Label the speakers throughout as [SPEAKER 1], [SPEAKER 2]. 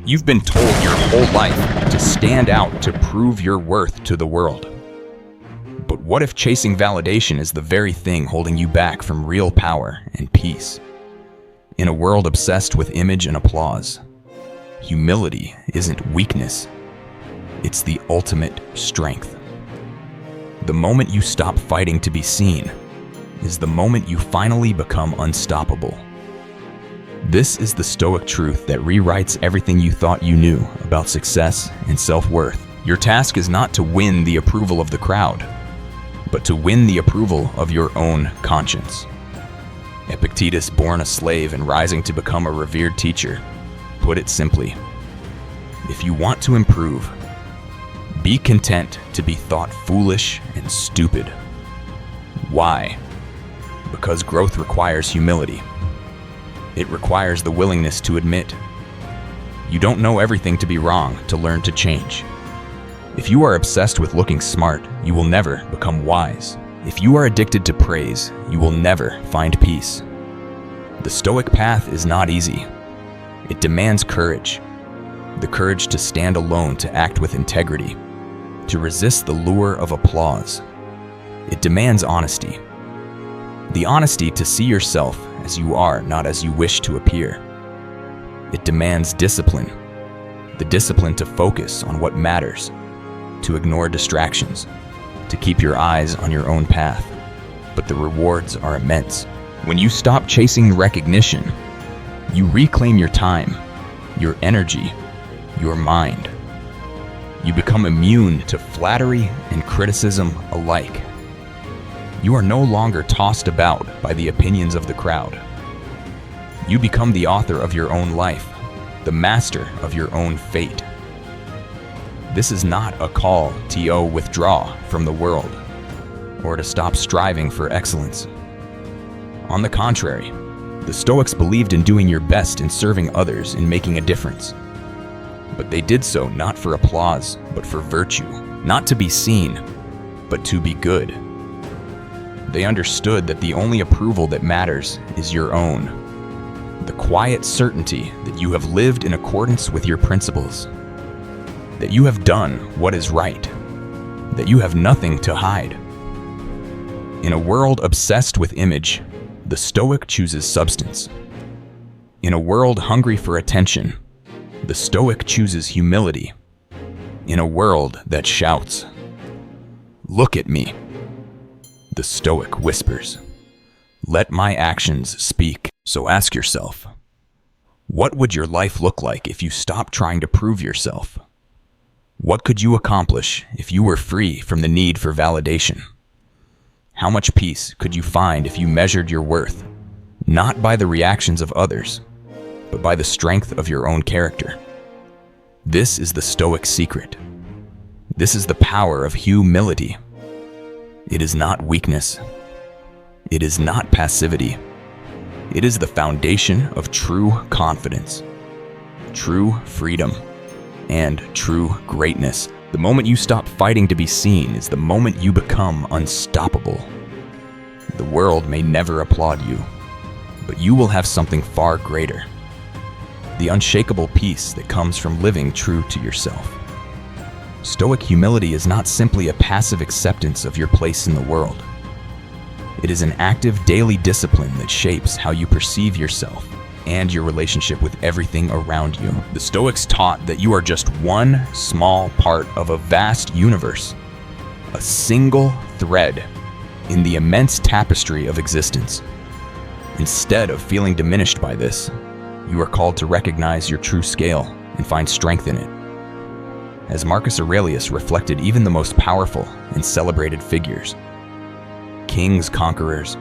[SPEAKER 1] You've been told your whole life to stand out to prove your worth to the world. But what if chasing validation is the very thing holding you back from real power and peace? In a world obsessed with image and applause, humility isn't weakness, it's the ultimate strength. The moment you stop fighting to be seen is the moment you finally become unstoppable. This is the Stoic truth that rewrites everything you thought you knew about success and self-worth. Your task is not to win the approval of the crowd, but to win the approval of your own conscience. Epictetus, born a slave and rising to become a revered teacher, put it simply: if you want to improve, be content to be thought foolish and stupid. Why? Because growth requires humility. It requires the willingness to admit you don't know everything to be wrong to learn to change. If you are obsessed with looking smart, you will never become wise. If you are addicted to praise, you will never find peace. The Stoic path is not easy. It demands courage. The courage to stand alone, to act with integrity, to resist the lure of applause. It demands honesty. The honesty to see yourself as you are, not as you wish to appear. It demands discipline. The discipline to focus on what matters, to ignore distractions, to keep your eyes on your own path. But the rewards are immense. When you stop chasing recognition, you reclaim your time, your energy, your mind. You become immune to flattery and criticism alike. You are no longer tossed about by the opinions of the crowd. You become the author of your own life, the master of your own fate. This is not a call to withdraw from the world or to stop striving for excellence. On the contrary, the Stoics believed in doing your best in serving others, in making a difference. But they did so not for applause, but for virtue, not to be seen, but to be good. They understood that the only approval that matters is your own. The quiet certainty that you have lived in accordance with your principles, that you have done what is right, that you have nothing to hide. In a world obsessed with image, the Stoic chooses substance. In a world hungry for attention, the Stoic chooses humility. In a world that shouts, "Look at me," the Stoic whispers, "Let my actions speak." So ask yourself, what would your life look like if you stopped trying to prove yourself? What could you accomplish if you were free from the need for validation? How much peace could you find if you measured your worth, not by the reactions of others, but by the strength of your own character? This is the Stoic secret. This is the power of humility. It is not weakness. It is not passivity. It is the foundation of true confidence, true freedom, and true greatness. The moment you stop fighting to be seen is the moment you become unstoppable. The world may never applaud you, but you will have something far greater: the unshakable peace that comes from living true to yourself. Stoic humility is not simply a passive acceptance of your place in the world. It is an active daily discipline that shapes how you perceive yourself and your relationship with everything around you. The Stoics taught that you are just one small part of a vast universe, a single thread in the immense tapestry of existence. Instead of feeling diminished by this, you are called to recognize your true scale and find strength in it. As Marcus Aurelius reflected, even the most powerful and celebrated figures, kings, conquerors,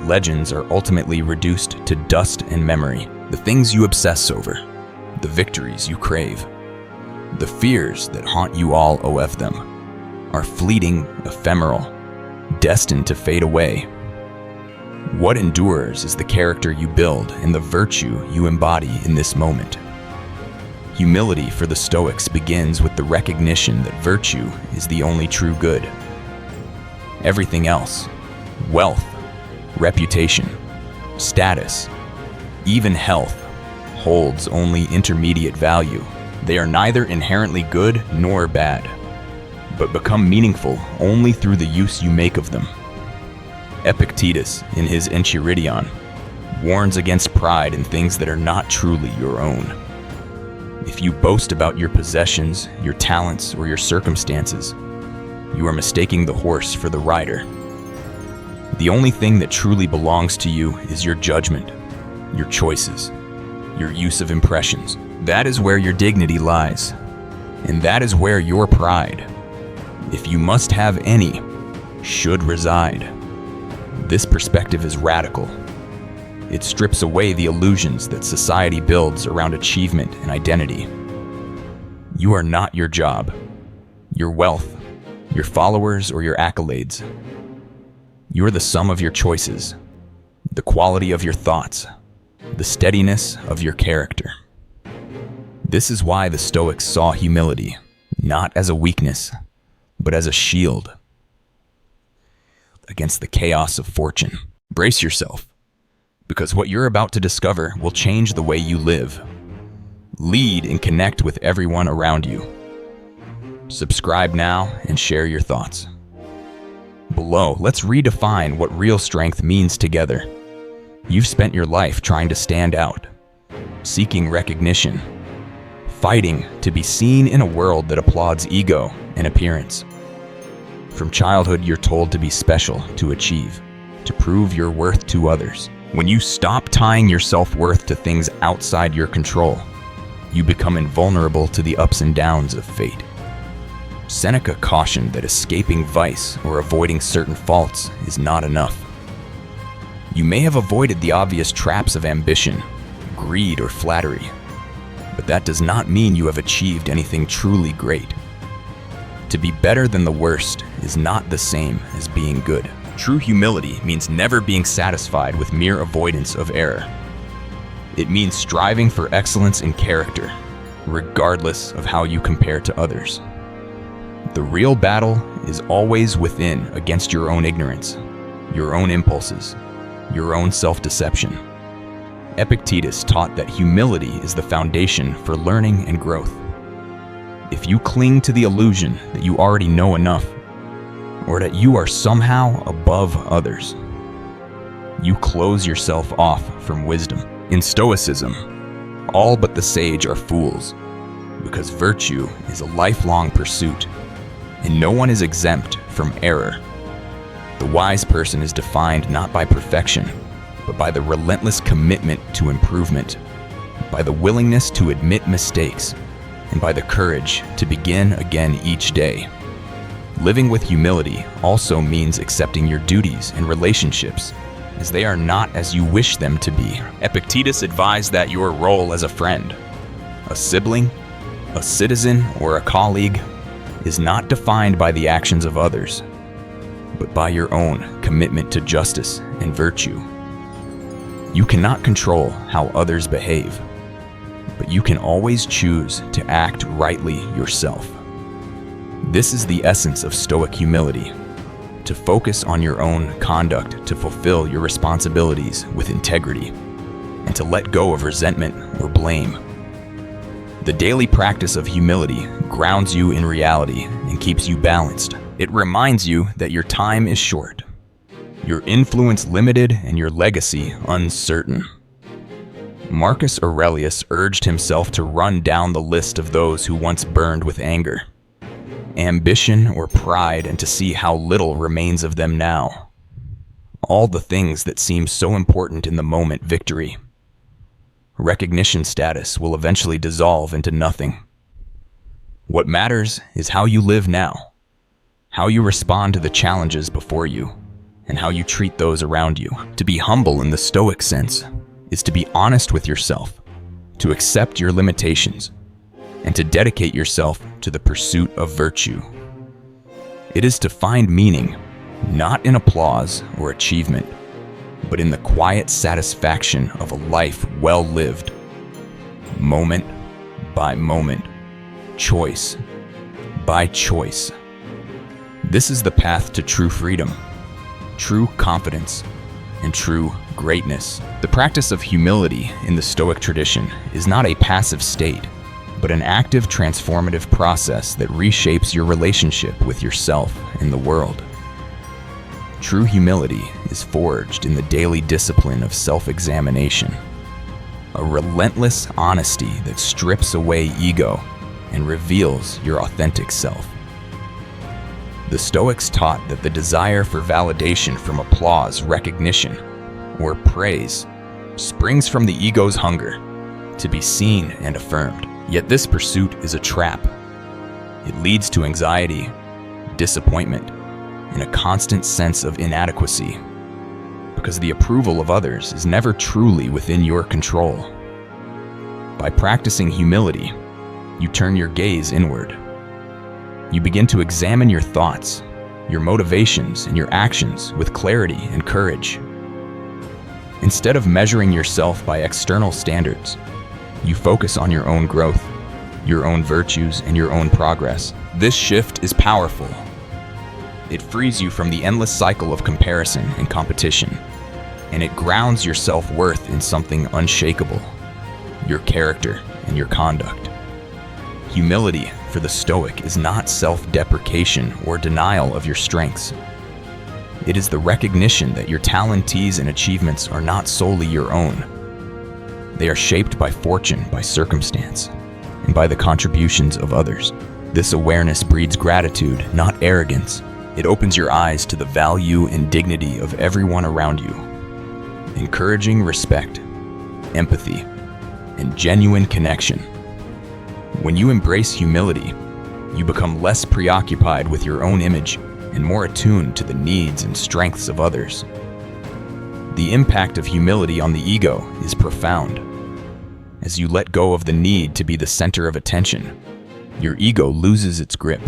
[SPEAKER 1] legends, are ultimately reduced to dust and memory. The things you obsess over, the victories you crave, the fears that haunt you, all of them are fleeting, ephemeral, destined to fade away. What endures is the character you build and the virtue you embody in this moment. Humility for the Stoics begins with the recognition that virtue is the only true good. Everything else, wealth, reputation, status, even health, holds only intermediate value. They are neither inherently good nor bad, but become meaningful only through the use you make of them. Epictetus, in his Enchiridion, warns against pride in things that are not truly your own. If you boast about your possessions, your talents, or your circumstances, you are mistaking the horse for the rider. The only thing that truly belongs to you is your judgment, your choices, your use of impressions. That is where your dignity lies, and that is where your pride, if you must have any, should reside. This perspective is radical. It strips away the illusions that society builds around achievement and identity. You are not your job, your wealth, your followers, or your accolades. You are the sum of your choices, the quality of your thoughts, the steadiness of your character. This is why the Stoics saw humility not as a weakness, but as a shield against the chaos of fortune. Brace yourself, because what you're about to discover will change the way you live. Lead and connect with everyone around you. Subscribe now and share your thoughts. Below, let's redefine what real strength means together. You've spent your life trying to stand out, seeking recognition, fighting to be seen in a world that applauds ego and appearance. From childhood, you're told to be special, to achieve, to prove your worth to others. When you stop tying your self-worth to things outside your control, you become invulnerable to the ups and downs of fate. Seneca cautioned that escaping vice or avoiding certain faults is not enough. You may have avoided the obvious traps of ambition, greed, or flattery, but that does not mean you have achieved anything truly great. To be better than the worst is not the same as being good. True humility means never being satisfied with mere avoidance of error. It means striving for excellence in character, regardless of how you compare to others. The real battle is always within, against your own ignorance, your own impulses, your own self-deception. Epictetus taught that humility is the foundation for learning and growth. If you cling to the illusion that you already know enough, or that you are somehow above others, you close yourself off from wisdom. In Stoicism, all but the sage are fools, because virtue is a lifelong pursuit, and no one is exempt from error. The wise person is defined not by perfection, but by the relentless commitment to improvement, by the willingness to admit mistakes, and by the courage to begin again each day. Living with humility also means accepting your duties and relationships as they are not as you wish them to be. Epictetus advised that your role as a friend, a sibling, a citizen, or a colleague is not defined by the actions of others, but by your own commitment to justice and virtue. You cannot control how others behave, but you can always choose to act rightly yourself. This is the essence of Stoic humility, to focus on your own conduct to fulfill your responsibilities with integrity, and to let go of resentment or blame. The daily practice of humility grounds you in reality and keeps you balanced. It reminds you that your time is short, your influence limited, and your legacy uncertain. Marcus Aurelius urged himself to run down the list of those who once burned with anger, ambition, or pride, and to see how little remains of them now. All the things that seem so important in the moment victory. Recognition status will eventually dissolve into nothing. What matters is how you live now, how you respond to the challenges before you, and how you treat those around you. To be humble in the Stoic sense is to be honest with yourself, to accept your limitations, and to dedicate yourself to the pursuit of virtue. It is to find meaning, not in applause or achievement, but in the quiet satisfaction of a life well lived, moment by moment, choice by choice. This is the path to true freedom, true confidence, and true greatness. The practice of humility in the Stoic tradition is not a passive state. but an active transformative process that reshapes your relationship with yourself and the world. True humility is forged in the daily discipline of self-examination, a relentless honesty that strips away ego and reveals your authentic self. The Stoics taught that the desire for validation from applause, recognition, or praise springs from the ego's hunger to be seen and affirmed. Yet this pursuit is a trap. It leads to anxiety, disappointment, and a constant sense of inadequacy, because the approval of others is never truly within your control. By practicing humility, you turn your gaze inward. You begin to examine your thoughts, your motivations, and your actions with clarity and courage. Instead of measuring yourself by external standards, you focus on your own growth, your own virtues, and your own progress. This shift is powerful. It frees you from the endless cycle of comparison and competition, and it grounds your self-worth in something unshakable: your character and your conduct. Humility for the Stoic is not self-deprecation or denial of your strengths. It is the recognition that your talents and achievements are not solely your own. They are shaped by fortune, by circumstance, and by the contributions of others. This awareness breeds gratitude, not arrogance. It opens your eyes to the value and dignity of everyone around you, encouraging respect, empathy, and genuine connection. When you embrace humility, you become less preoccupied with your own image and more attuned to the needs and strengths of others. The impact of humility on the ego is profound. As you let go of the need to be the center of attention, your ego loses its grip.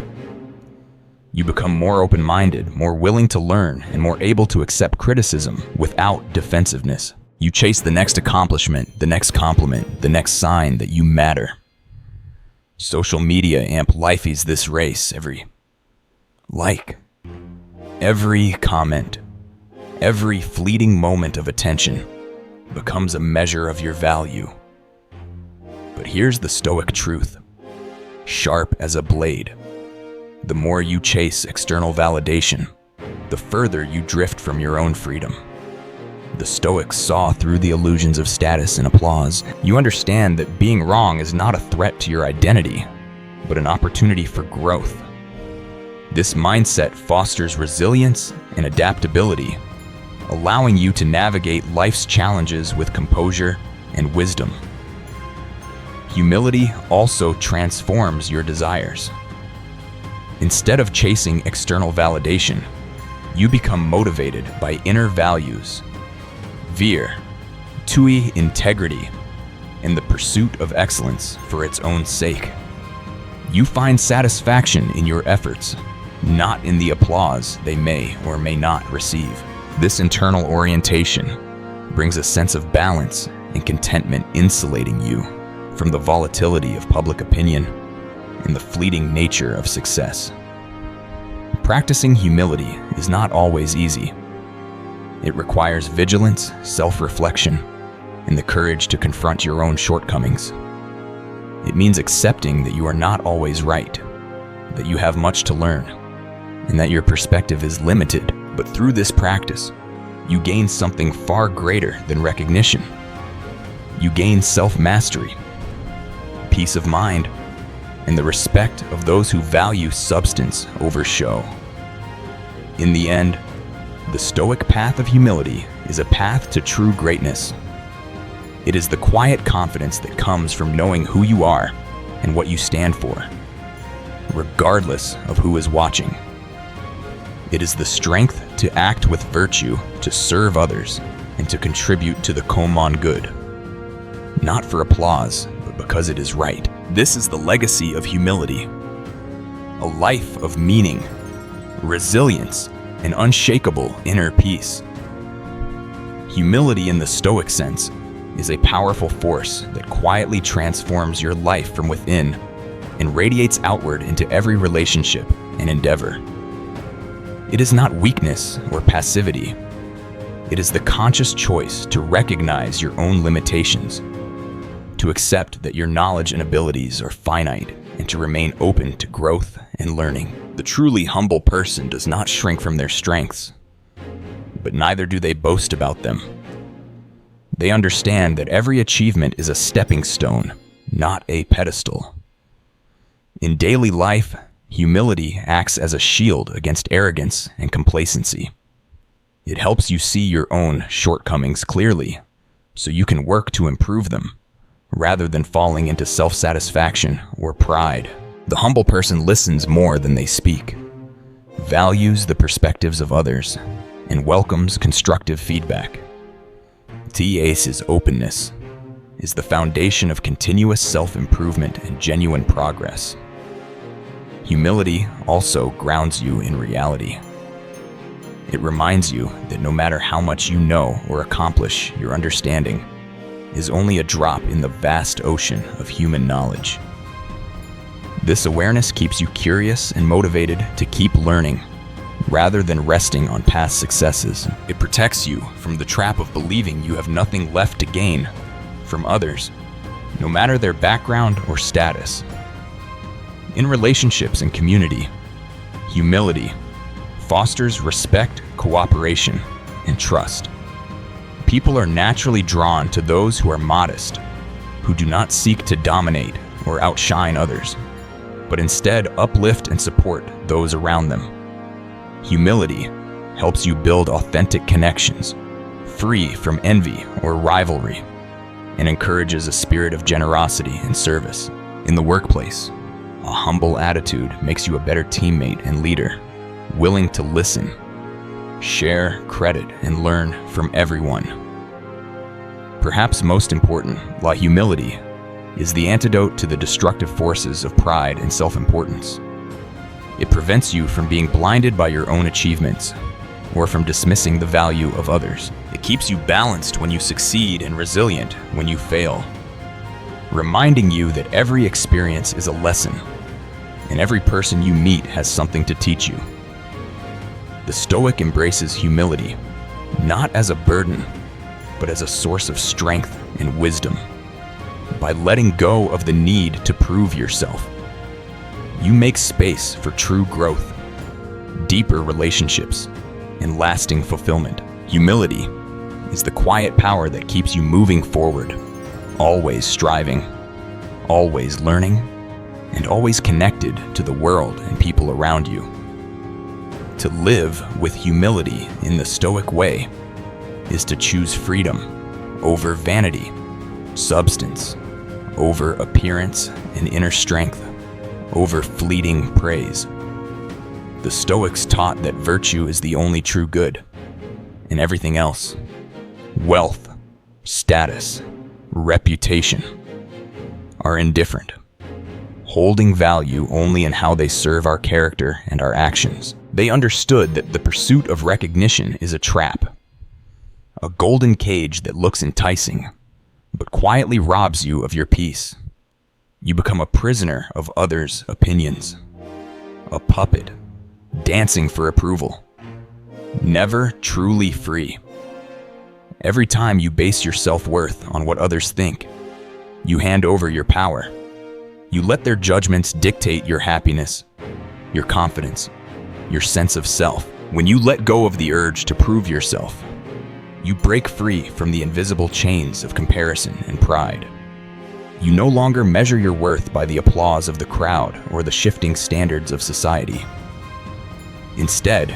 [SPEAKER 1] You become more open-minded, more willing to learn, and more able to accept criticism without defensiveness. You chase the next accomplishment, the next compliment, the next sign that you matter. Social media amplifies this race. Every like, every comment, every fleeting moment of attention becomes a measure of your value. But here's the Stoic truth, sharp as a blade. The more you chase external validation, the further you drift from your own freedom. The Stoics saw through the illusions of status and applause. You understand that being wrong is not a threat to your identity, but an opportunity for growth. This mindset fosters resilience and adaptability, allowing you to navigate life's challenges with composure and wisdom. Humility also transforms your desires. Instead of chasing external validation, you become motivated by inner values, vir, tui integrity, and the pursuit of excellence for its own sake. You find satisfaction in your efforts, not in the applause they may or may not receive. This internal orientation brings a sense of balance and contentment, insulating you from the volatility of public opinion and the fleeting nature of success. Practicing humility is not always easy. It requires vigilance, self-reflection, and the courage to confront your own shortcomings. It means accepting that you are not always right, that you have much to learn, and that your perspective is limited. But through this practice, you gain something far greater than recognition. You gain self-mastery, peace of mind, and the respect of those who value substance over show. In the end, the Stoic path of humility is a path to true greatness. It is the quiet confidence that comes from knowing who you are and what you stand for, regardless of who is watching. It is the strength to act with virtue, to serve others, and to contribute to the common good, not for applause, but because it is right. This is the legacy of humility, a life of meaning, resilience, and unshakable inner peace. Humility in the Stoic sense is a powerful force that quietly transforms your life from within and radiates outward into every relationship and endeavor. It is not weakness or passivity. It is the conscious choice to recognize your own limitations, to accept that your knowledge and abilities are finite, and to remain open to growth and learning. The truly humble person does not shrink from their strengths, but neither do they boast about them. They understand that every achievement is a stepping stone, not a pedestal. In daily life, humility acts as a shield against arrogance and complacency. It helps you see your own shortcomings clearly, so you can work to improve them, rather than falling into self-satisfaction or pride. The humble person listens more than they speak, values the perspectives of others, and welcomes constructive feedback. TACE's openness is the foundation of continuous self-improvement and genuine progress. Humility also grounds you in reality. It reminds you that no matter how much you know or accomplish, your understanding is only a drop in the vast ocean of human knowledge. This awareness keeps you curious and motivated to keep learning, rather than resting on past successes. It protects you from the trap of believing you have nothing left to gain from others, no matter their background or status. In relationships and community, humility fosters respect, cooperation, and trust. People are naturally drawn to those who are modest, who do not seek to dominate or outshine others, but instead uplift and support those around them. Humility helps you build authentic connections, free from envy or rivalry, and encourages a spirit of generosity and service. In the workplace, a humble attitude makes you a better teammate and leader, willing to listen, share credit, and learn from everyone. Perhaps most important, while humility is the antidote to the destructive forces of pride and self-importance. It prevents you from being blinded by your own achievements or from dismissing the value of others. It keeps you balanced when you succeed and resilient when you fail, reminding you that every experience is a lesson and every person you meet has something to teach you. The Stoic embraces humility, not as a burden, but as a source of strength and wisdom. By letting go of the need to prove yourself, you make space for true growth, deeper relationships, and lasting fulfillment. Humility is the quiet power that keeps you moving forward, always striving, always learning, and always connected to the world and people around you. To live with humility in the Stoic way is to choose freedom over vanity, substance over appearance, and inner strength over fleeting praise. The Stoics taught that virtue is the only true good, and everything else, wealth, status, reputation, are indifferent, holding value only in how they serve our character and our actions. They understood that the pursuit of recognition is a trap, a golden cage that looks enticing, but quietly robs you of your peace. You become a prisoner of others' opinions, a puppet, dancing for approval, never truly free. Every time you base your self-worth on what others think, you hand over your power. You let their judgments dictate your happiness, your confidence, your sense of self. When you let go of the urge to prove yourself, you break free from the invisible chains of comparison and pride. You no longer measure your worth by the applause of the crowd or the shifting standards of society. Instead,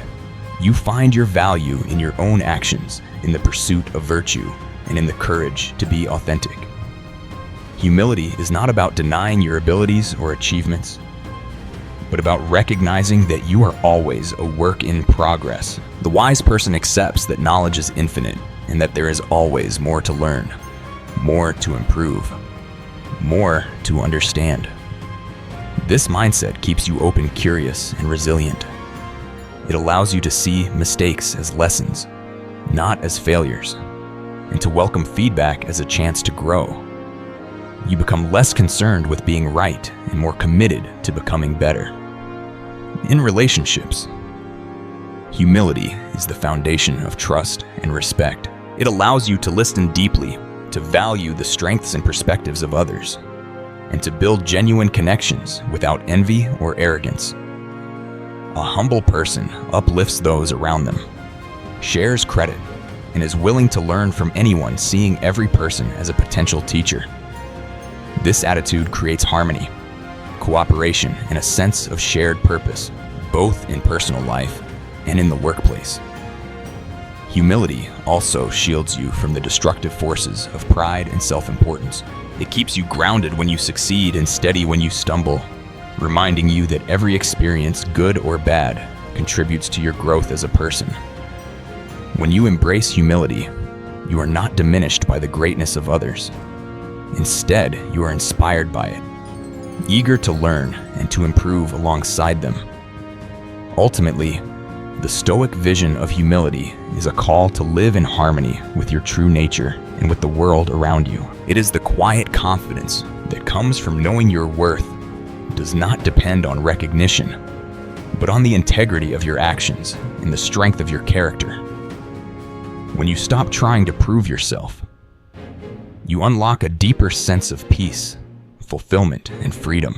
[SPEAKER 1] you find your value in your own actions, in the pursuit of virtue, and in the courage to be authentic. Humility is not about denying your abilities or achievements, but about recognizing that you are always a work in progress. The wise person accepts that knowledge is infinite and that there is always more to learn, more to improve, more to understand. This mindset keeps you open, curious, and resilient. It allows you to see mistakes as lessons, not as failures, and to welcome feedback as a chance to grow. You become less concerned with being right and more committed to becoming better. In relationships, humility is the foundation of trust and respect. It allows you to listen deeply, to value the strengths and perspectives of others, and to build genuine connections without envy or arrogance. A humble person uplifts those around them, shares credit, and is willing to learn from anyone, seeing every person as a potential teacher. This attitude creates harmony, cooperation, and a sense of shared purpose, both in personal life and in the workplace. Humility also shields you from the destructive forces of pride and self-importance. It keeps you grounded when you succeed and steady when you stumble, reminding you that every experience, good or bad, contributes to your growth as a person. When you embrace humility, you are not diminished by the greatness of others. Instead, you are inspired by it, eager to learn and to improve alongside them. Ultimately, the Stoic vision of humility is a call to live in harmony with your true nature and with the world around you. It is the quiet confidence that comes from knowing your worth does not depend on recognition, but on the integrity of your actions and the strength of your character. When you stop trying to prove yourself, you unlock a deeper sense of peace, fulfillment, and freedom.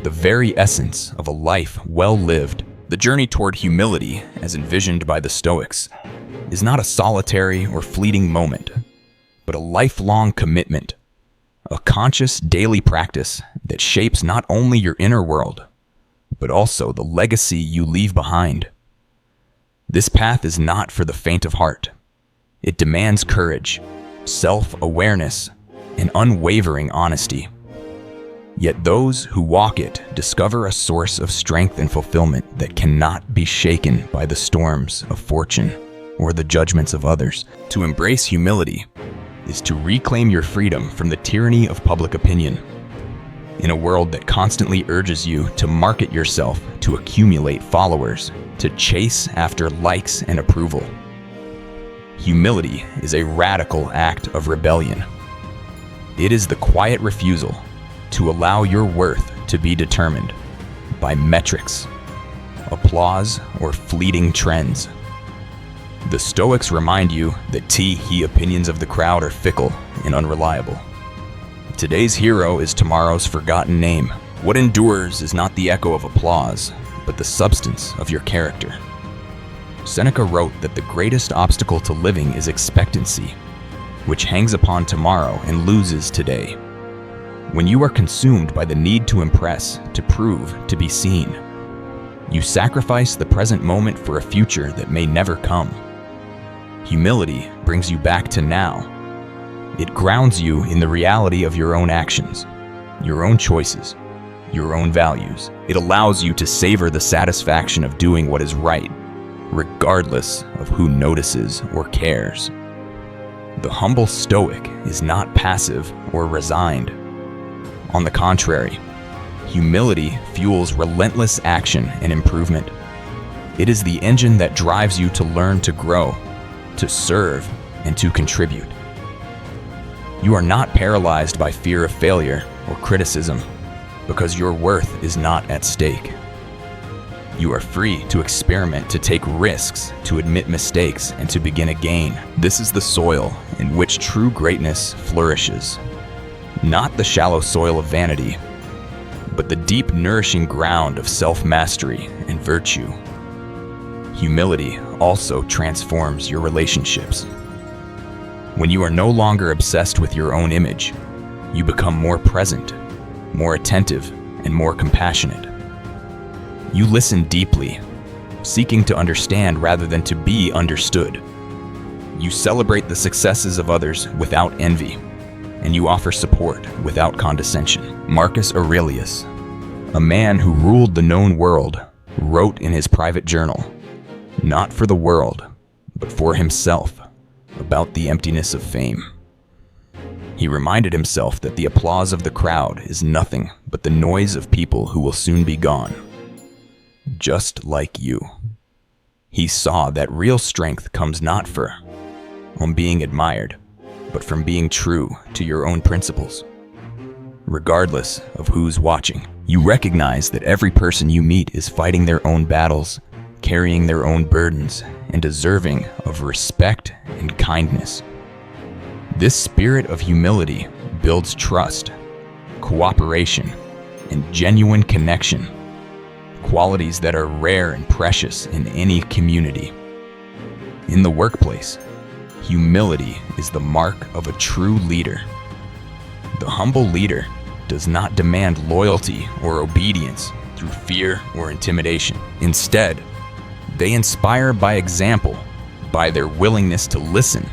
[SPEAKER 1] The very essence of a life well lived. The journey toward humility, as envisioned by the Stoics, is not a solitary or fleeting moment, but a lifelong commitment, a conscious daily practice that shapes not only your inner world, but also the legacy you leave behind. This path is not for the faint of heart. It demands courage, self-awareness, and unwavering honesty. Yet those who walk it discover a source of strength and fulfillment that cannot be shaken by the storms of fortune or the judgments of others. To embrace humility is to reclaim your freedom from the tyranny of public opinion. In a world that constantly urges you to market yourself, to accumulate followers, to chase after likes and approval, humility is a radical act of rebellion. It is the quiet refusal to allow your worth to be determined by metrics, applause, or fleeting trends. The Stoics remind you that he opinions of the crowd are fickle and unreliable. Today's hero is tomorrow's forgotten name. What endures is not the echo of applause, but the substance of your character. Seneca wrote that the greatest obstacle to living is expectancy, which hangs upon tomorrow and loses today. When you are consumed by the need to impress, to prove, to be seen, you sacrifice the present moment for a future that may never come. Humility brings you back to now. It grounds you in the reality of your own actions, your own choices, your own values. It allows you to savor the satisfaction of doing what is right, regardless of who notices or cares. The humble Stoic is not passive or resigned. On the contrary, humility fuels relentless action and improvement. It is the engine that drives you to learn, to grow, to serve, and to contribute. You are not paralyzed by fear of failure or criticism because your worth is not at stake. You are free to experiment, to take risks, to admit mistakes, and to begin again. This is the soil in which true greatness flourishes. Not the shallow soil of vanity, but the deep, nourishing ground of self-mastery and virtue. Humility also transforms your relationships. When you are no longer obsessed with your own image, you become more present, more attentive, and more compassionate. You listen deeply, seeking to understand rather than to be understood. You celebrate the successes of others without envy, and you offer support without condescension. Marcus Aurelius, a man who ruled the known world, wrote in his private journal, not for the world, but for himself, about the emptiness of fame. He reminded himself that the applause of the crowd is nothing but the noise of people who will soon be gone. Just like you. He saw that real strength comes not from being admired, but from being true to your own principles. Regardless of who's watching, you recognize that every person you meet is fighting their own battles, carrying their own burdens, and deserving of respect and kindness. This spirit of humility builds trust, cooperation, and genuine connection, qualities that are rare and precious in any community. In the workplace, humility is the mark of a true leader. The humble leader does not demand loyalty or obedience through fear or intimidation. Instead, they inspire by example, by their willingness to listen,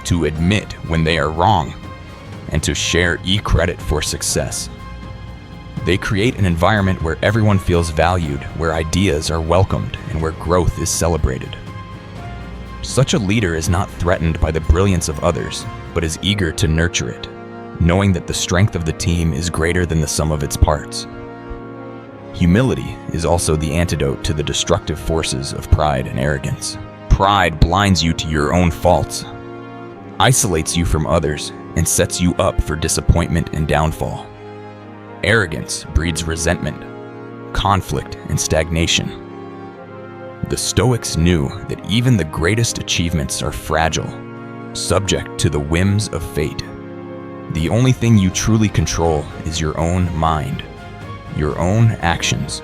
[SPEAKER 1] to admit when they are wrong, and to share credit for success. They create an environment where everyone feels valued, where ideas are welcomed, and where growth is celebrated. Such a leader is not threatened by the brilliance of others, but is eager to nurture it, knowing that the strength of the team is greater than the sum of its parts. Humility is also the antidote to the destructive forces of pride and arrogance. Pride blinds you to your own faults, isolates you from others, and sets you up for disappointment and downfall. Arrogance breeds resentment, conflict, and stagnation. The Stoics knew that even the greatest achievements are fragile, subject to the whims of fate. The only thing you truly control is your own mind, your own actions,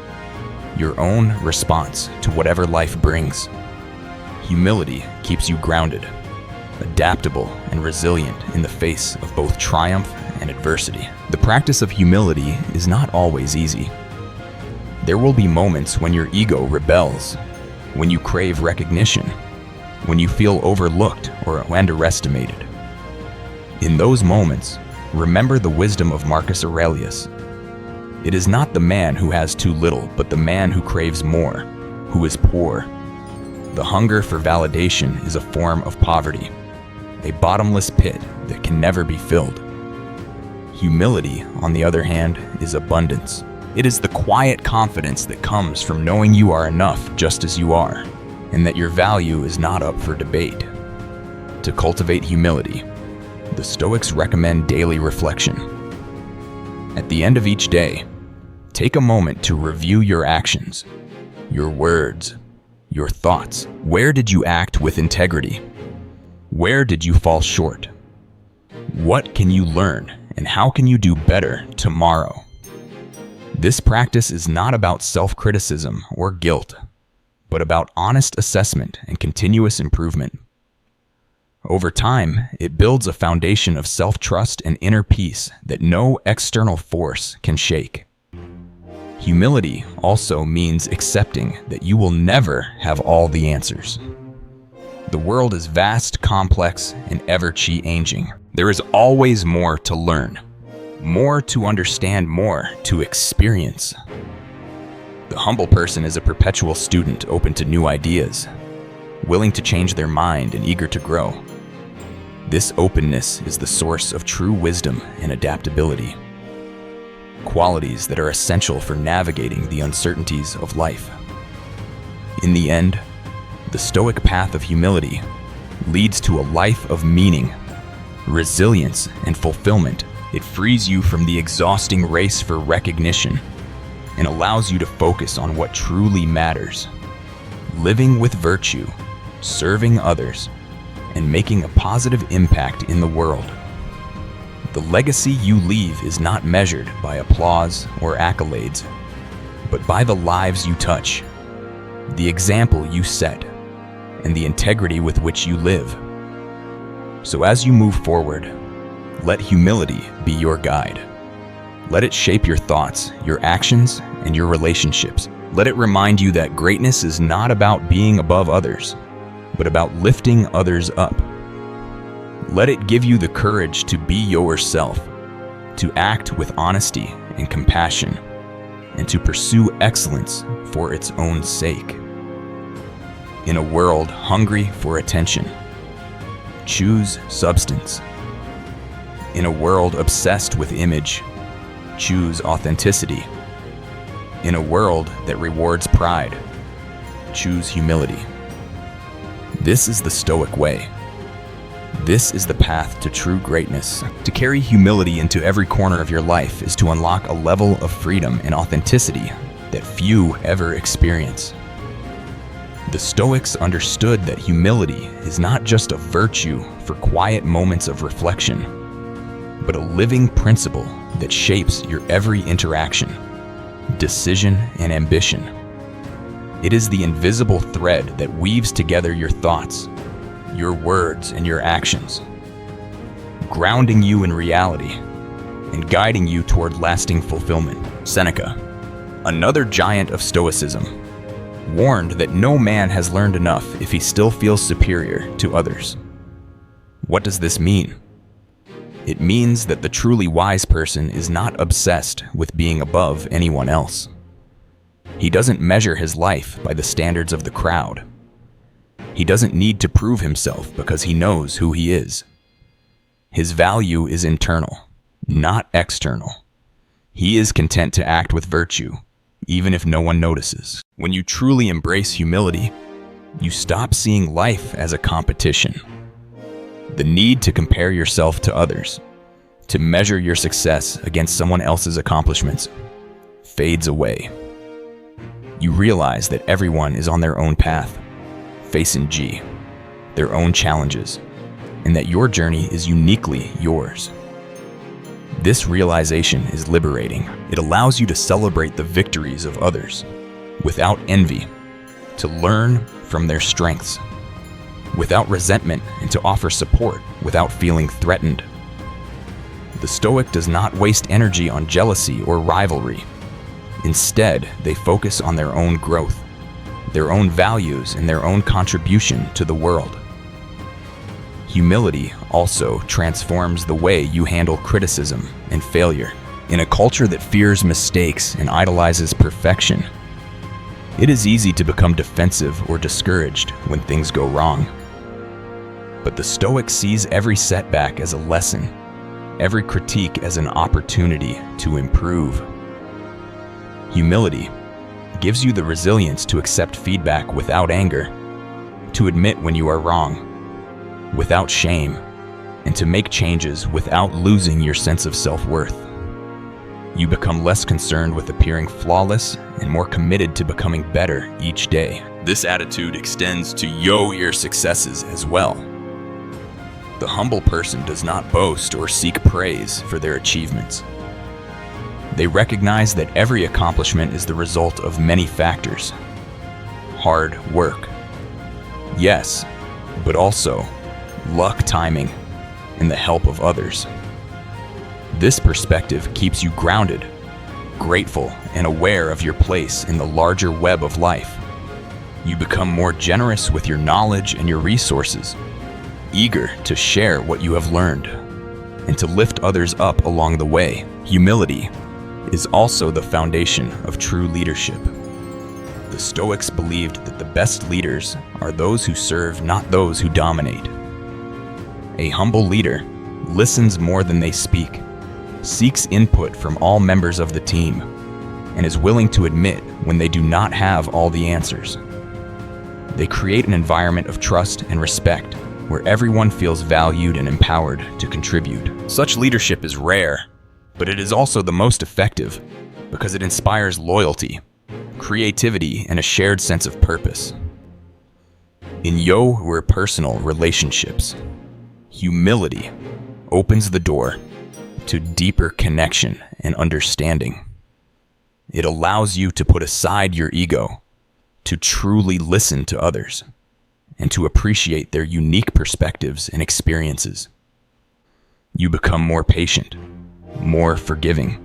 [SPEAKER 1] your own response to whatever life brings. Humility keeps you grounded, adaptable, and resilient in the face of both triumph and adversity. The practice of humility is not always easy. There will be moments when your ego rebels, when you crave recognition, when you feel overlooked or underestimated. In those moments, remember the wisdom of Marcus Aurelius. It is not the man who has too little, but the man who craves more, who is poor. The hunger for validation is a form of poverty, a bottomless pit that can never be filled. Humility, on the other hand, is abundance. It is the quiet confidence that comes from knowing you are enough just as you are, and that your value is not up for debate. To cultivate humility, the Stoics recommend daily reflection. At the end of each day, take a moment to review your actions, your words, your thoughts. Where did you act with integrity? Where did you fall short? What can you learn, and how can you do better tomorrow? This practice is not about self-criticism or guilt, but about honest assessment and continuous improvement. Over time, it builds a foundation of self-trust and inner peace that no external force can shake. Humility also means accepting that you will never have all the answers. The world is vast, complex, and ever-changing. There is always more to learn, more to understand, more to experience. The humble person is a perpetual student open to new ideas, willing to change their mind and eager to grow. This openness is the source of true wisdom and adaptability, qualities that are essential for navigating the uncertainties of life. In the end, the Stoic path of humility leads to a life of meaning, resilience, and fulfillment. It frees you from the exhausting race for recognition and allows you to focus on what truly matters, living with virtue, serving others, and making a positive impact in the world. The legacy you leave is not measured by applause or accolades, but by the lives you touch, the example you set, and the integrity with which you live. So as you move forward, let humility be your guide. Let it shape your thoughts, your actions, and your relationships. Let it remind you that greatness is not about being above others, but about lifting others up. Let it give you the courage to be yourself, to act with honesty and compassion, and to pursue excellence for its own sake. In a world hungry for attention, choose substance. In a world obsessed with image, choose authenticity. In a world that rewards pride, choose humility. This is the Stoic way. This is the path to true greatness. To carry humility into every corner of your life is to unlock a level of freedom and authenticity that few ever experience. The Stoics understood that humility is not just a virtue for quiet moments of reflection, but a living principle that shapes your every interaction, decision, and ambition. It is the invisible thread that weaves together your thoughts, your words, and your actions, grounding you in reality and guiding you toward lasting fulfillment. Seneca, another giant of Stoicism, warned that no man has learned enough if he still feels superior to others. What does this mean? It means that the truly wise person is not obsessed with being above anyone else. He doesn't measure his life by the standards of the crowd. He doesn't need to prove himself because he knows who he is. His value is internal, not external. He is content to act with virtue, even if no one notices. When you truly embrace humility, you stop seeing life as a competition. The need to compare yourself to others, to measure your success against someone else's accomplishments, fades away. You realize that everyone is on their own path, facing their own challenges, and that your journey is uniquely yours. This realization is liberating. It allows you to celebrate the victories of others without envy, to learn from their strengths without resentment, and to offer support without feeling threatened. The Stoic does not waste energy on jealousy or rivalry. Instead, they focus on their own growth, their own values, and their own contribution to the world. Humility also transforms the way you handle criticism and failure. In a culture that fears mistakes and idolizes perfection, it is easy to become defensive or discouraged when things go wrong. But the Stoic sees every setback as a lesson, every critique as an opportunity to improve. Humility gives you the resilience to accept feedback without anger, to admit when you are wrong, without shame, and to make changes without losing your sense of self-worth. You become less concerned with appearing flawless and more committed to becoming better each day. This attitude extends to your successes as well. The humble person does not boast or seek praise for their achievements. They recognize that every accomplishment is the result of many factors. Hard work, yes, but also luck, timing, and the help of others. This perspective keeps you grounded, grateful, and aware of your place in the larger web of life. You become more generous with your knowledge and your resources, eager to share what you have learned and to lift others up along the way. Humility is also the foundation of true leadership. The Stoics believed that the best leaders are those who serve, not those who dominate. A humble leader listens more than they speak, seeks input from all members of the team, and is willing to admit when they do not have all the answers. They create an environment of trust and respect where everyone feels valued and empowered to contribute. Such leadership is rare, but it is also the most effective because it inspires loyalty, creativity, and a shared sense of purpose. In your personal relationships, humility opens the door to deeper connection and understanding. It allows you to put aside your ego, to truly listen to others, and to appreciate their unique perspectives and experiences. You become more patient, more forgiving,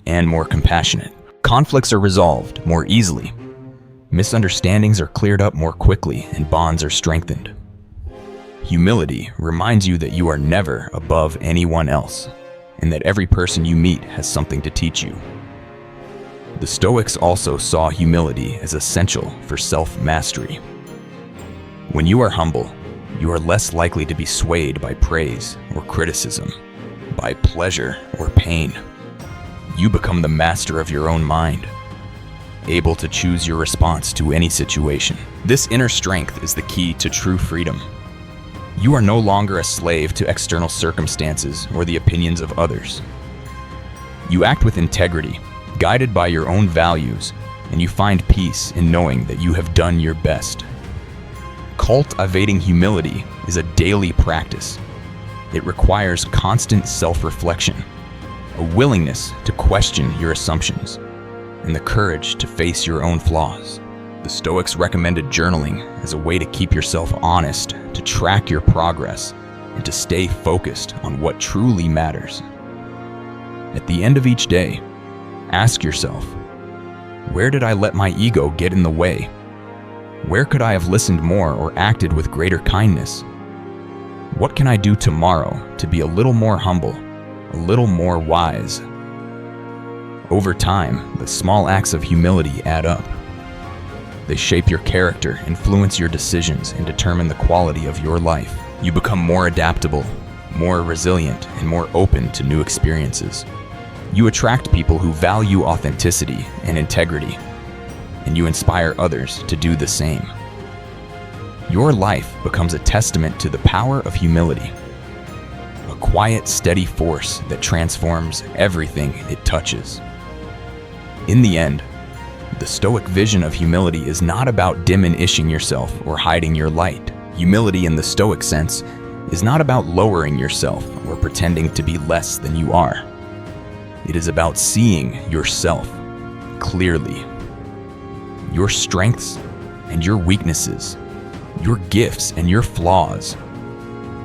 [SPEAKER 1] and more compassionate. Conflicts are resolved more easily. Misunderstandings are cleared up more quickly, and bonds are strengthened. Humility reminds you that you are never above anyone else, and that every person you meet has something to teach you. The Stoics also saw humility as essential for self-mastery. When you are humble, you are less likely to be swayed by praise or criticism, by pleasure or pain. You become the master of your own mind, able to choose your response to any situation. This inner strength is the key to true freedom. You are no longer a slave to external circumstances or the opinions of others. You act with integrity, guided by your own values, and you find peace in knowing that you have done your best. Cultivating humility is a daily practice. It requires constant self-reflection, a willingness to question your assumptions, and the courage to face your own flaws. The Stoics recommended journaling as a way to keep yourself honest, to track your progress, and to stay focused on what truly matters. At the end of each day, ask yourself, where did I let my ego get in the way? Where could I have listened more or acted with greater kindness? What can I do tomorrow to be a little more humble, a little more wise? Over time, the small acts of humility add up. They shape your character, influence your decisions, and determine the quality of your life. You become more adaptable, more resilient, and more open to new experiences. You attract people who value authenticity and integrity, and you inspire others to do the same. Your life becomes a testament to the power of humility, a quiet, steady force that transforms everything it touches. In the end, the Stoic vision of humility is not about diminishing yourself or hiding your light. Humility in the Stoic sense is not about lowering yourself or pretending to be less than you are. It is about seeing yourself clearly, your strengths and your weaknesses, your gifts and your flaws.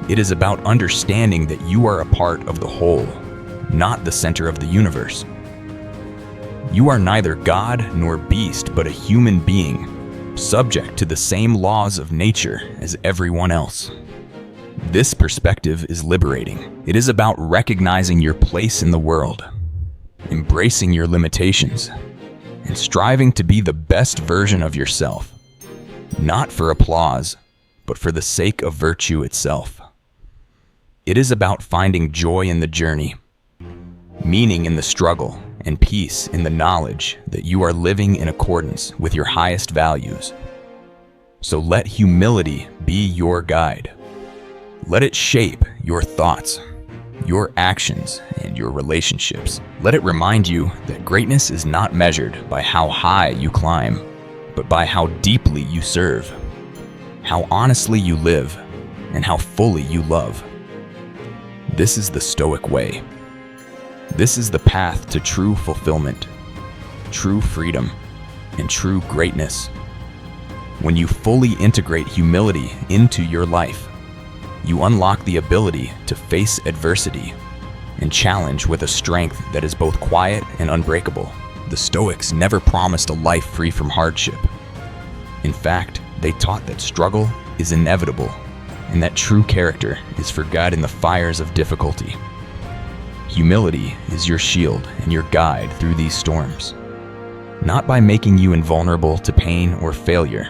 [SPEAKER 1] It is about understanding that you are a part of the whole, not the center of the universe. You are neither God nor beast, but a human being, subject to the same laws of nature as everyone else. This perspective is liberating. It is about recognizing your place in the world, embracing your limitations, and striving to be the best version of yourself, not for applause, but for the sake of virtue itself. It is about finding joy in the journey, meaning in the struggle, and peace in the knowledge that you are living in accordance with your highest values. So let humility be your guide. Let it shape your thoughts, your actions, and your relationships. Let it remind you that greatness is not measured by how high you climb, but by how deeply you serve, how honestly you live, and how fully you love. This is the Stoic way. This is the path to true fulfillment, true freedom, and true greatness. When you fully integrate humility into your life, you unlock the ability to face adversity and challenge with a strength that is both quiet and unbreakable. The Stoics never promised a life free from hardship. In fact, they taught that struggle is inevitable and that true character is forgot in the fires of difficulty. Humility is your shield and your guide through these storms, not by making you invulnerable to pain or failure,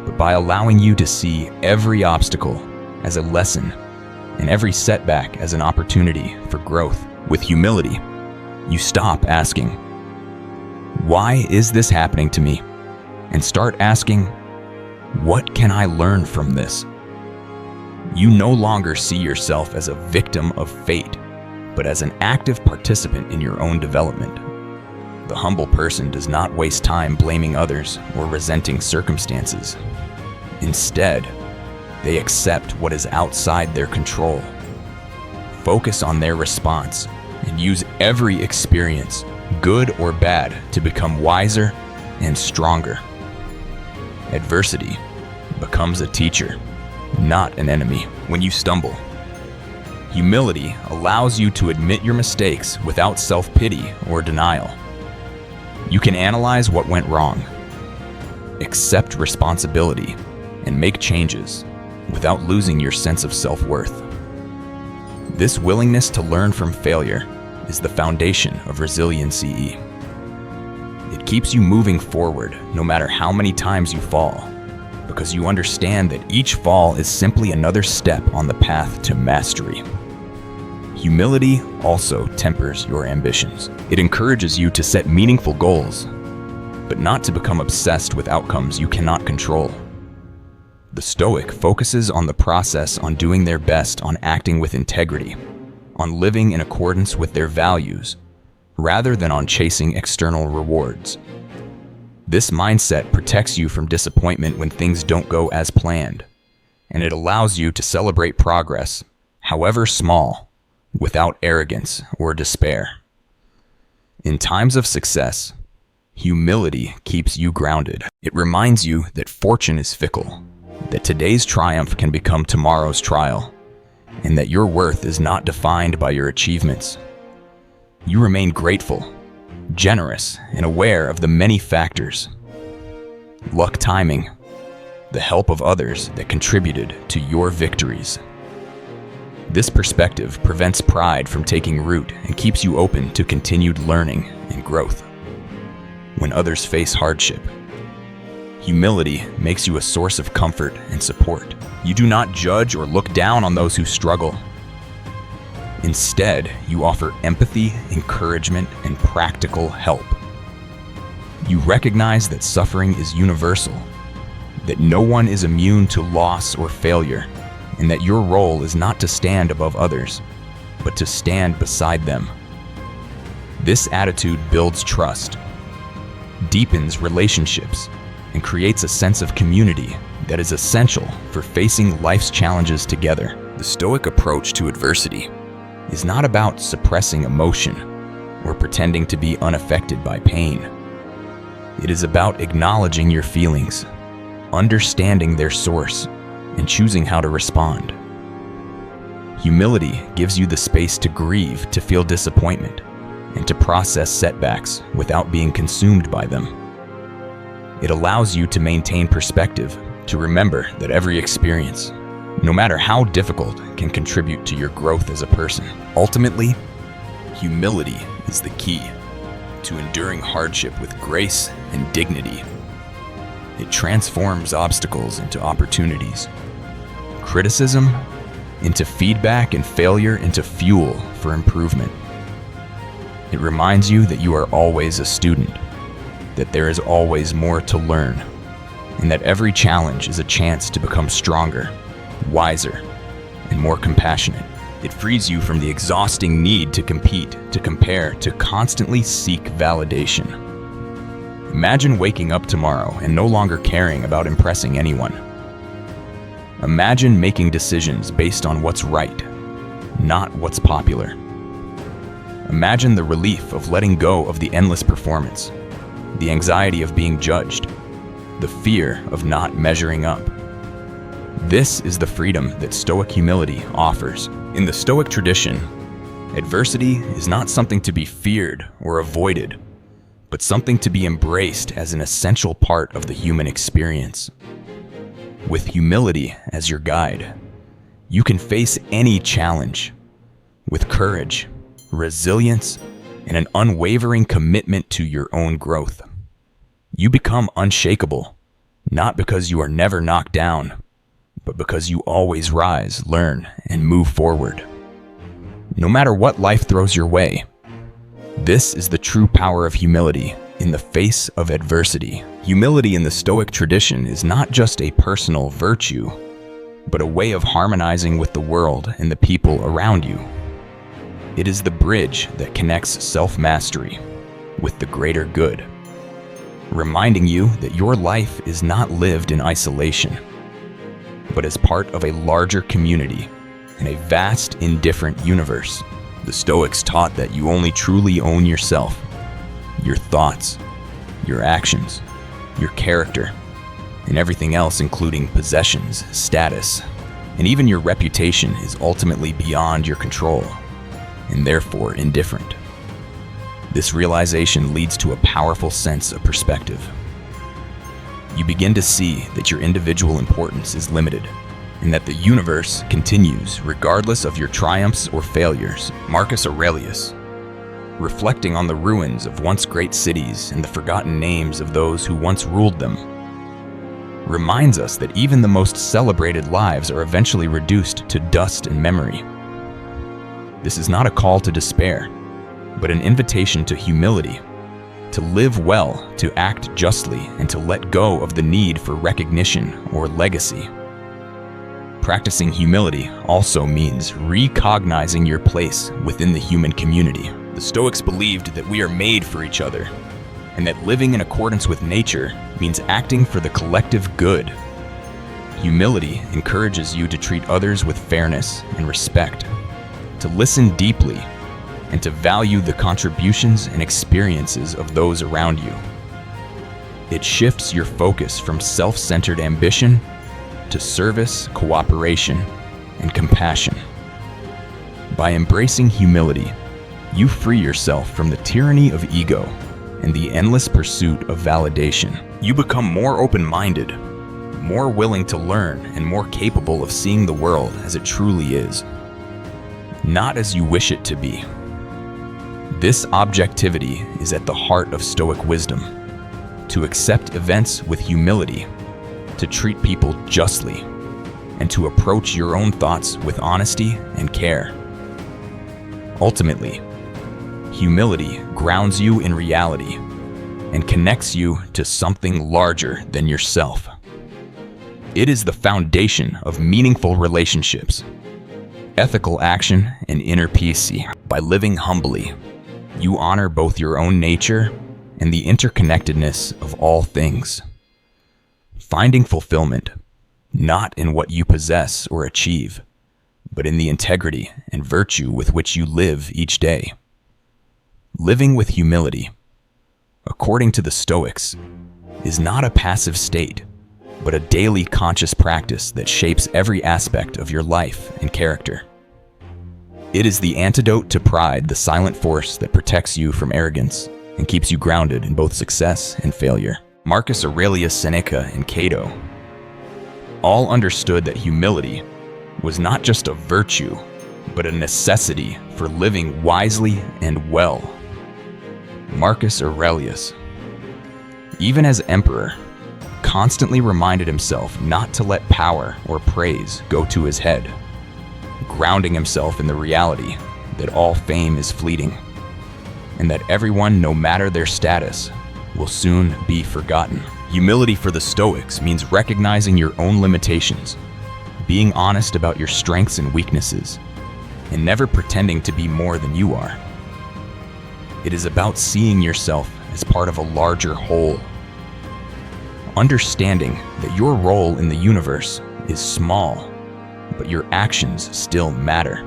[SPEAKER 1] but by allowing you to see every obstacle as a lesson and every setback as an opportunity for growth. With humility, you stop asking, "Why is this happening to me?" and start asking, "What can I learn from this?" You no longer see yourself as a victim of fate, but as an active participant in your own development. The humble person does not waste time blaming others or resenting circumstances. Instead, they accept what is outside their control, focus on their response, and use every experience, good or bad, to become wiser and stronger. Adversity becomes a teacher, not an enemy. When you stumble, humility allows you to admit your mistakes without self-pity or denial. You can analyze what went wrong, accept responsibility, and make changes without losing your sense of self-worth. This willingness to learn from failure is the foundation of resiliency. It keeps you moving forward no matter how many times you fall, because you understand that each fall is simply another step on the path to mastery. Humility also tempers your ambitions. It encourages you to set meaningful goals, but not to become obsessed with outcomes you cannot control. The Stoic focuses on the process, on doing their best, on acting with integrity, on living in accordance with their values, rather than on chasing external rewards. This mindset protects you from disappointment when things don't go as planned, and it allows you to celebrate progress, however small, without arrogance or despair. In times of success, humility keeps you grounded. It reminds you that fortune is fickle, that today's triumph can become tomorrow's trial, and that your worth is not defined by your achievements. You remain grateful, generous, and aware of the many factors: luck, timing, the help of others that contributed to your victories. This perspective prevents pride from taking root and keeps you open to continued learning and growth. When others face hardship, humility makes you a source of comfort and support. You do not judge or look down on those who struggle. Instead, you offer empathy, encouragement, and practical help. You recognize that suffering is universal, that no one is immune to loss or failure, and that your role is not to stand above others, but to stand beside them. This attitude builds trust, deepens relationships, and creates a sense of community that is essential for facing life's challenges together. The Stoic approach to adversity is not about suppressing emotion or pretending to be unaffected by pain. It is about acknowledging your feelings, understanding their source, and choosing how to respond. Humility gives you the space to grieve, to feel disappointment, and to process setbacks without being consumed by them. It allows you to maintain perspective, to remember that every experience, no matter how difficult, can contribute to your growth as a person. Ultimately, humility is the key to enduring hardship with grace and dignity. It transforms obstacles into opportunities, criticism into feedback, and failure into fuel for improvement. It reminds you that you are always a student, that there is always more to learn, and that every challenge is a chance to become stronger, wiser, and more compassionate. It frees you from the exhausting need to compete, to compare, to constantly seek validation. Imagine waking up tomorrow and no longer caring about impressing anyone. Imagine making decisions based on what's right, not what's popular. Imagine the relief of letting go of the endless performance, the anxiety of being judged, the fear of not measuring up. This is the freedom that Stoic humility offers. In the Stoic tradition, adversity is not something to be feared or avoided, but something to be embraced as an essential part of the human experience. With humility as your guide, you can face any challenge with courage, resilience, and an unwavering commitment to your own growth. You become unshakable, not because you are never knocked down, but because you always rise, learn, and move forward. No matter what life throws your way, this is the true power of humility in the face of adversity. Humility in the Stoic tradition is not just a personal virtue, but a way of harmonizing with the world and the people around you. It is the bridge that connects self-mastery with the greater good, reminding you that your life is not lived in isolation, but as part of a larger community in a vast, indifferent universe. The Stoics taught that you only truly own yourself, your thoughts, your actions, your character, and everything else, including possessions, status, and even your reputation, is ultimately beyond your control, and therefore indifferent. This realization leads to a powerful sense of perspective. You begin to see that your individual importance is limited, and that the universe continues regardless of your triumphs or failures. Marcus Aurelius, reflecting on the ruins of once great cities and the forgotten names of those who once ruled them, reminds us that even the most celebrated lives are eventually reduced to dust and memory. This is not a call to despair, but an invitation to humility, to live well, to act justly, and to let go of the need for recognition or legacy. Practicing humility also means recognizing your place within the human community. The Stoics believed that we are made for each other, and that living in accordance with nature means acting for the collective good. Humility encourages you to treat others with fairness and respect, to listen deeply, and to value the contributions and experiences of those around you. It shifts your focus from self-centered ambition to service, cooperation, and compassion. By embracing humility, you free yourself from the tyranny of ego and the endless pursuit of validation. You become more open-minded, more willing to learn, and more capable of seeing the world as it truly is, not as you wish it to be. This objectivity is at the heart of Stoic wisdom: to accept events with humility, to treat people justly, and to approach your own thoughts with honesty and care. Ultimately, humility grounds you in reality and connects you to something larger than yourself. It is the foundation of meaningful relationships, ethical action, and inner peace. By living humbly, you honor both your own nature and the interconnectedness of all things, finding fulfillment not in what you possess or achieve, but in the integrity and virtue with which you live each day. Living with humility, according to the Stoics, is not a passive state, but a daily conscious practice that shapes every aspect of your life and character. It is the antidote to pride, the silent force that protects you from arrogance and keeps you grounded in both success and failure. Marcus Aurelius, Seneca, and Cato all understood that humility was not just a virtue, but a necessity for living wisely and well. Marcus Aurelius, even as emperor, constantly reminded himself not to let power or praise go to his head, grounding himself in the reality that all fame is fleeting, and that everyone, no matter their status, will soon be forgotten. Humility for the Stoics means recognizing your own limitations, being honest about your strengths and weaknesses, and never pretending to be more than you are. It is about seeing yourself as part of a larger whole, understanding that your role in the universe is small, but your actions still matter.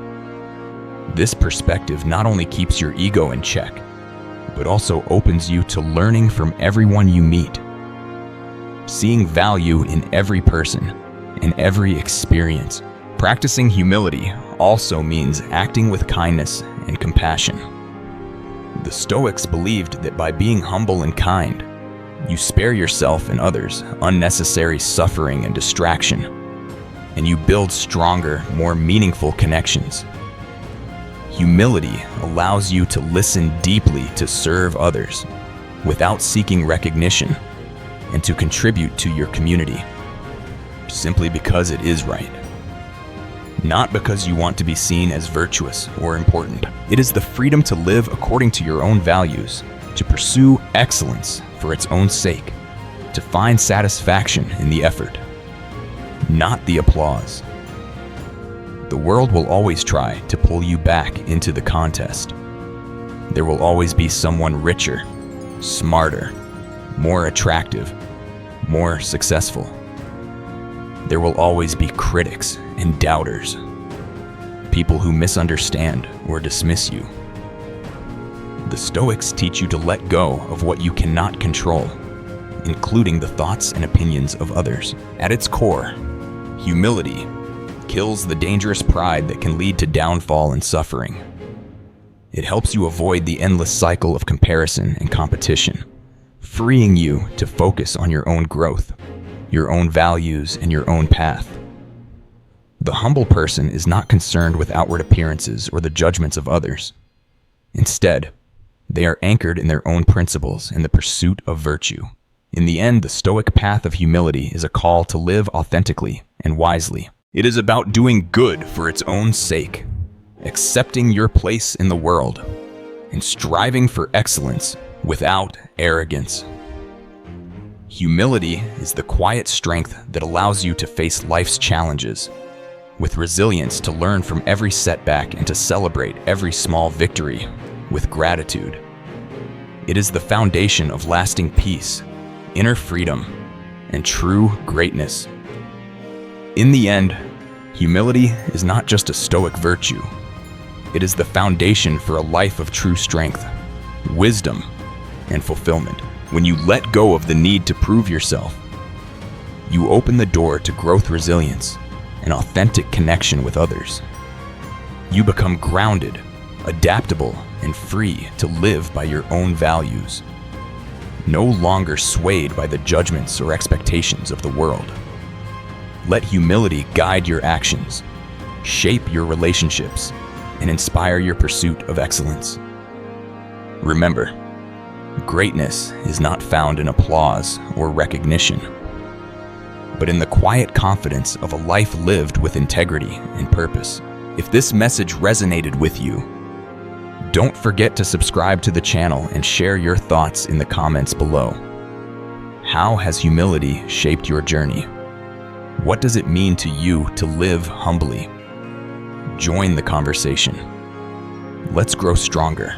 [SPEAKER 1] This perspective not only keeps your ego in check, but also opens you to learning from everyone you meet, seeing value in every person and every experience. Practicing humility also means acting with kindness and compassion. The Stoics believed that by being humble and kind, you spare yourself and others unnecessary suffering and distraction, and you build stronger, more meaningful connections. Humility allows you to listen deeply to serve others without seeking recognition and to contribute to your community simply because it is right, not because you want to be seen as virtuous or important. It is the freedom to live according to your own values, to pursue excellence for its own sake, to find satisfaction in the effort, not the applause. The world will always try to pull you back into the contest. There will always be someone richer, smarter, more attractive, more successful. There will always be critics and doubters, people who misunderstand or dismiss you. The Stoics teach you to let go of what you cannot control, including the thoughts and opinions of others. At its core, humility kills the dangerous pride that can lead to downfall and suffering. It helps you avoid the endless cycle of comparison and competition, freeing you to focus on your own growth, your own values, and your own path. The humble person is not concerned with outward appearances or the judgments of others. Instead, they are anchored in their own principles and the pursuit of virtue. In the end, the Stoic path of humility is a call to live authentically and wisely. It is about doing good for its own sake, accepting your place in the world, and striving for excellence without arrogance. Humility is the quiet strength that allows you to face life's challenges, with resilience to learn from every setback and to celebrate every small victory with gratitude. It is the foundation of lasting peace, inner freedom, and true greatness. In the end, humility is not just a Stoic virtue. It is the foundation for a life of true strength, wisdom, and fulfillment. When you let go of the need to prove yourself, you open the door to growth, resilience, and authentic connection with others. You become grounded, adaptable, and free to live by your own values, no longer swayed by the judgments or expectations of the world. Let humility guide your actions, shape your relationships, and inspire your pursuit of excellence. Remember, greatness is not found in applause or recognition, but in the quiet confidence of a life lived with integrity and purpose. If this message resonated with you, don't forget to subscribe to the channel and share your thoughts in the comments below. How has humility shaped your journey? What does it mean to you to live humbly? Join the conversation. Let's grow stronger,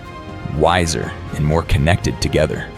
[SPEAKER 1] wiser, and more connected together.